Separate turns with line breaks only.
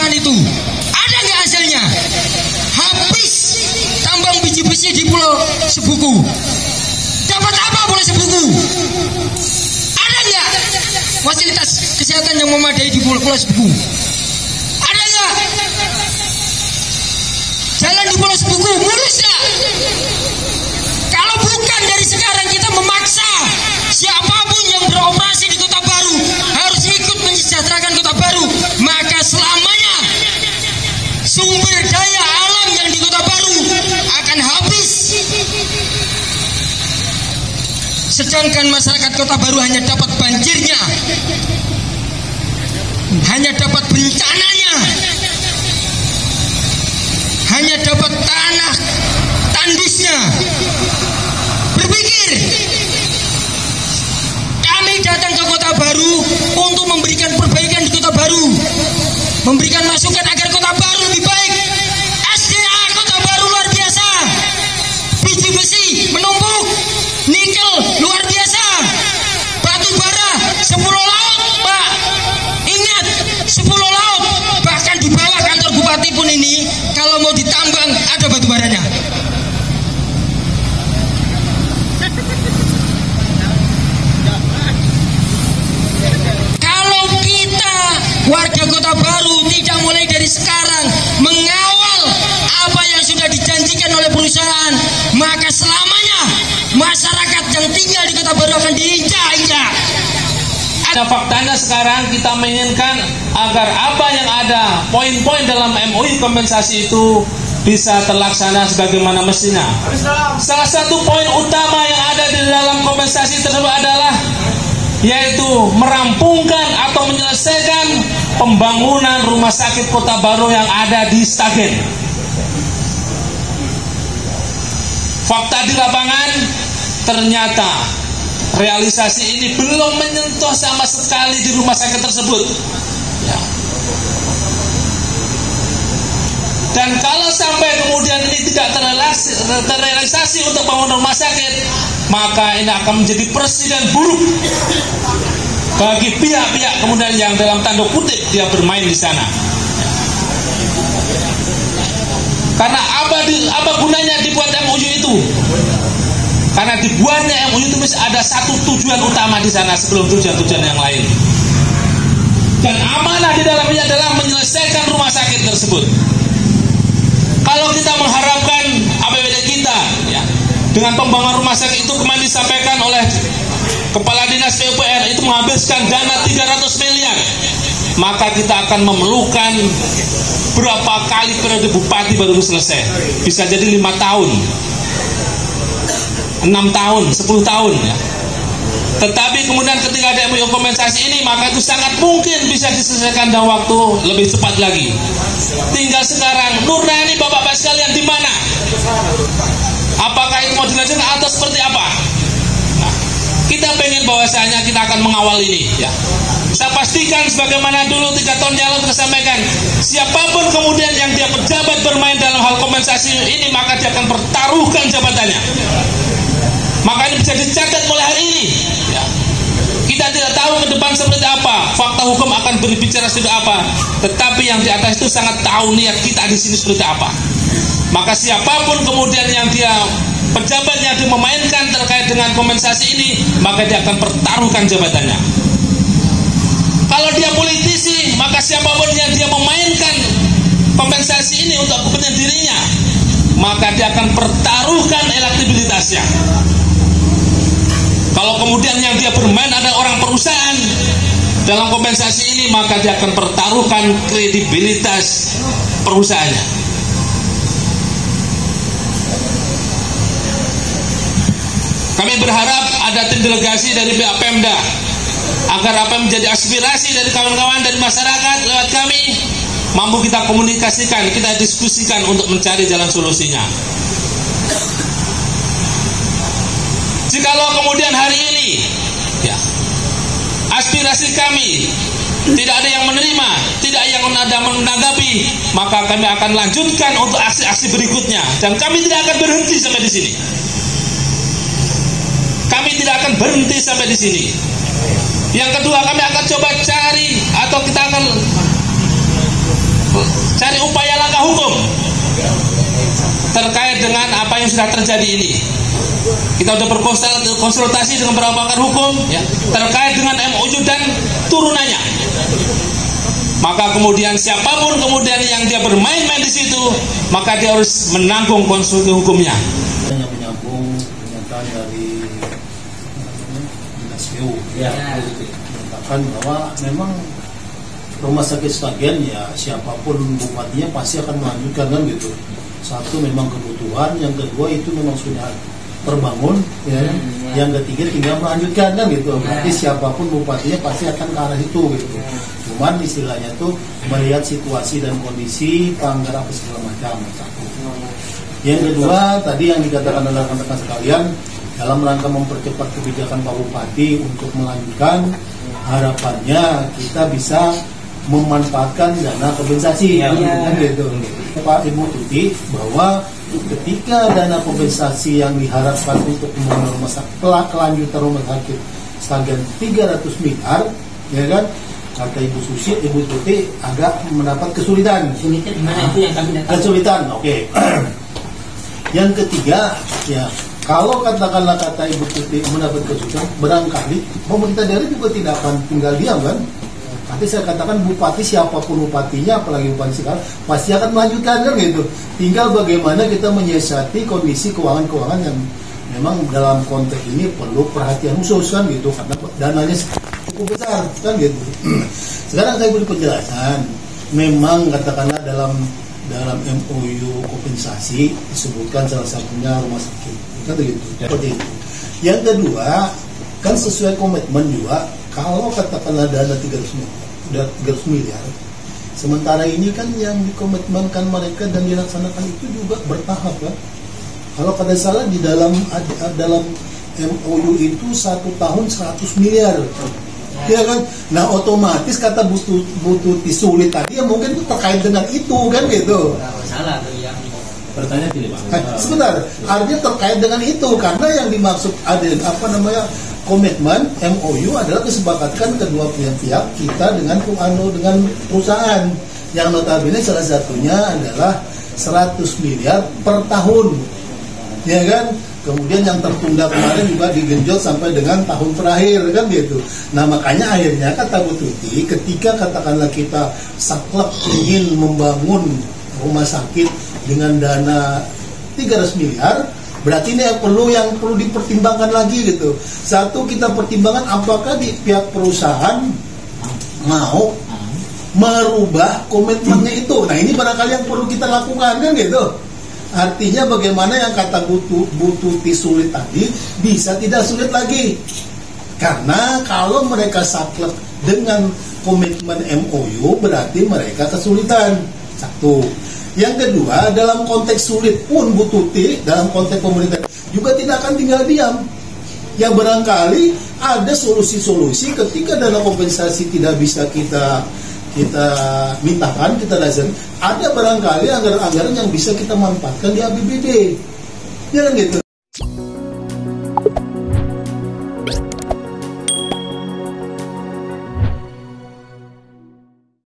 perusahaan itu. Ada nggak hasilnya? Habis tambang biji besi di Pulau Sebuku. Dapat apa Pulau Sebuku? Ada nggak fasilitas kesehatan yang memadai di Pulau Sebuku? Ada nggak? Jalan di Pulau Sebuku mulus nggak? Kalau bukan dari sekarang kita memaksa siapapun yang beroperasi di Kota Baru harus ikut mensejahterakan Kota Baru, maka selamanya sumber daya alam yang di Kota Baru akan habis. Sedangkan masyarakat Kota Baru hanya dapat banjirnya, hanya dapat bencananya, hanya dapat tanah tandusnya. Berpikir, kami datang ke Kota Baru untuk memberikan perbaikan di Kota Baru, memberikan masukan agar Kota Baru lebih baik. SDA Kota Baru luar biasa, biji besi menumpuk, nikel luar biasa, batu bara 10 laut Pak. Ingat 10 laut, bahkan di bawah kantor bupati pun ini kalau mau ditambang ada batu baranya. Kalau kita warga Kota Baru tidak mulai dari sekarang mengawal apa yang sudah dijanjikan oleh perusahaan, maka selamanya masyarakat yang tinggal di Kota Baru akan diinjak-injak.
Faktanya sekarang kita menginginkan agar apa yang ada poin-poin dalam MOU kompensasi itu bisa terlaksana sebagaimana mestinya. Salah satu poin utama yang ada di dalam kompensasi tersebut adalah yaitu merampungkan atau menyelesaikan pembangunan rumah sakit Kota Baru yang ada di Stagen. Fakta di lapangan ternyata realisasi ini belum menyentuh sama sekali di rumah sakit tersebut. Ya. Dan kalau sampai kemudian ini tidak terrealisasi untuk bangun rumah sakit, maka ini akan menjadi presiden buruk bagi pihak-pihak kemudian yang dalam tanda kutip dia bermain di sana. Karena apa gunanya dibuat MOU itu? Karena dibuatnya MOU itu ada satu tujuan utama di sana sebelum tujuan-tujuan yang lain. Dan amanah di dalamnya adalah menyelesaikan rumah sakit tersebut. Kalau kita mengharapkan APBD kita, ya, dengan pembangunan rumah sakit itu kemarin disampaikan oleh Kepala Dinas PUPR itu menghabiskan dana 300 miliar, maka kita akan memerlukan berapa kali periode bupati baru selesai? Bisa jadi 5 tahun. 6 tahun, 10 tahun ya. Tetapi kemudian ketika ada MOU kompensasi ini, maka itu sangat mungkin bisa diselesaikan dalam waktu lebih cepat lagi. Tinggal sekarang nurani Bapak-Bapak sekalian di mana? Apakah itu mau dilanjutkan atau seperti apa? Nah, kita pengen bahwasanya kita akan mengawal ini ya. Saya pastikan sebagaimana dulu 3 tahun yang lalu kita sampaikan, siapapun kemudian yang dia pejabat bermain dalam hal kompensasi ini, maka dia akan pertaruhkan jabatannya. Maka ini bisa dicatat mulai hari ini ya. Kita tidak tahu ke depan seperti apa, fakta hukum akan berbicara seperti apa, tetapi yang di atas itu sangat tahu niat kita di sini seperti apa. Maka siapapun kemudian yang dia pejabatnya dimemainkan terkait dengan kompensasi ini, maka dia akan pertaruhkan jabatannya. Kalau dia politisi, maka siapapun yang dia memainkan kompensasi ini untuk kepentingan dirinya, maka dia akan pertaruhkan elektabilitasnya. Kalau kemudian yang dia bermain ada orang perusahaan dalam kompensasi ini, maka dia akan pertaruhkan kredibilitas perusahaannya. Kami berharap ada tim delegasi dari pihak Pemda agar apa yang menjadi aspirasi dari kawan-kawan dari masyarakat lewat kami mampu kita komunikasikan, kita diskusikan untuk mencari jalan solusinya. Jikalau kemudian hari ini ya, aspirasi kami tidak ada yang menerima, tidak ada yang menanggapi, maka kami akan lanjutkan untuk aksi-aksi berikutnya, dan kami tidak akan berhenti sampai di sini. Kami tidak akan berhenti sampai di sini. Yang kedua, kami akan coba cari atau kita akan cari upaya langkah hukum terkait dengan apa yang sudah terjadi ini. Kita sudah berkonsultasi dengan beberapa pakar hukum ya, terkait dengan MOU dan turunannya. Maka kemudian siapapun kemudian yang dia bermain-main di situ, maka dia harus menanggung konsekuensi hukumnya.
Yang menyambung pernyataan dari Dinas PU mengatakan bahwa memang rumah sakit Sragen ya siapapun bupatinya pasti akan melanjutkan kan gitu. Satu memang kebutuhan, yang kedua itu memang sudah terbangun ya. Yang ketiga tinggal melanjutkan kan gitu. Berarti siapapun bupatinya pasti akan ke arah itu gitu. Cuman istilahnya tuh melihat situasi dan kondisi pelanggaran apa segala macam. Yang kedua tadi yang dikatakan oleh rekan-rekan sekalian, dalam rangka mempercepat kebijakan Pak Bupati untuk melanjutkan, harapannya kita bisa memanfaatkan dana kompensasi kan gitu. Pak Ibu Tuti bahwa ketika dana kompensasi yang diharapkan untuk pembangunan rumah sakit kelanjutan rumah sakit Sragen 300 miliar ya kan, kata Ibu Susi, Ibu Tuti agak mendapat kesulitan. Kesulitan, oke. Yang ketiga, ya kalau katakanlah kata Ibu Tuti mendapat kesulitan, barangkali pemerintah daerah juga tidak akan tinggal diam kan. Nanti saya katakan bupati siapapun bupatinya, apalagi bupati sekarang, pasti akan melanjutkan kan gitu. Tinggal bagaimana kita menyiasati kondisi keuangan-keuangan yang memang dalam konteks ini perlu perhatian khusus kan gitu, karena dananya cukup besar kan gitu. Sekarang saya beri penjelasan. Memang katakanlah dalam MOU kompensasi disebutkan salah satunya rumah sakit kan gitu. Seperti itu. Yang kedua kan sesuai komitmen juga, kalau katakanlah dana 300 miliar, sementara ini kan yang dikomitmenkan mereka dan dilaksanakan itu juga bertahap kan. Kalau pada salah di dalam MOU itu 1 tahun 100 miliar. Ya kan? Nah otomatis kata butuh sulit tadi ya mungkin itu terkait dengan itu kan gitu.
Salah yang
Pertanyaan tidak Pak. Sebentar, artinya terkait dengan itu karena yang dimaksud ada komitmen MOU adalah kesepakatan kedua pihak kita dengan perusahaan yang notabene salah satunya adalah 100 miliar per tahun, ya kan? Kemudian yang tertunda kemarin juga digenjot sampai dengan tahun terakhir kan gitu. Nah makanya akhirnya kata Bu Tuti, ketika katakanlah kita saklek ingin membangun rumah sakit dengan dana 300 miliar, berarti ini yang perlu dipertimbangkan lagi gitu. Satu, kita pertimbangkan apakah di pihak perusahaan mau merubah komitmennya itu. Nah ini barangkali yang perlu kita lakukan kan gitu. Artinya bagaimana yang kata Bu Tuti sulit tadi bisa tidak sulit lagi. Karena kalau mereka saklek dengan komitmen MOU berarti mereka kesulitan. Satu. Yang kedua, dalam konteks sulit pun Bu Tuti dalam konteks pemerintah juga tidak akan tinggal diam. Yang barangkali ada solusi-solusi ketika dana kompensasi tidak bisa kita mintakan, kita dasar, ada barangkali anggaran-anggaran yang bisa kita manfaatkan di APBD. Ya kan gitu.